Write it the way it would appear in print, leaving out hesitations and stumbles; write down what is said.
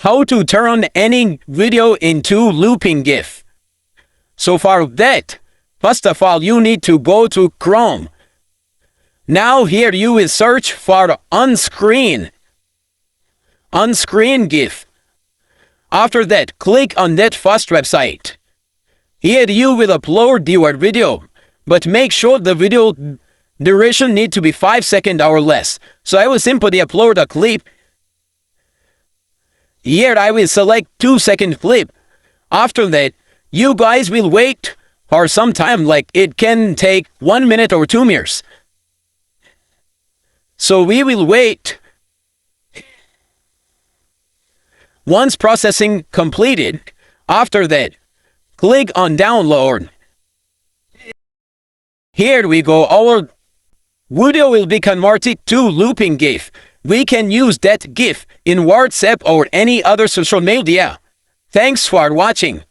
how to turn any video into looping GIF. So for that, first of all, you need to go to Chrome. Now here you will search for on-screen GIF. After that, click on that first website. Here you will upload your video, but make sure the video duration need to be 5 seconds or less. So I will simply upload a clip. Here I will select 2-second clip. After that, you guys will wait for some time, like it can take 1 minute or 2 minutes. So we will wait. Once processing completed, after that, click on download. Here we go, our video will be converted to looping GIF. We can use that GIF in WhatsApp or any other social media. Thanks for watching.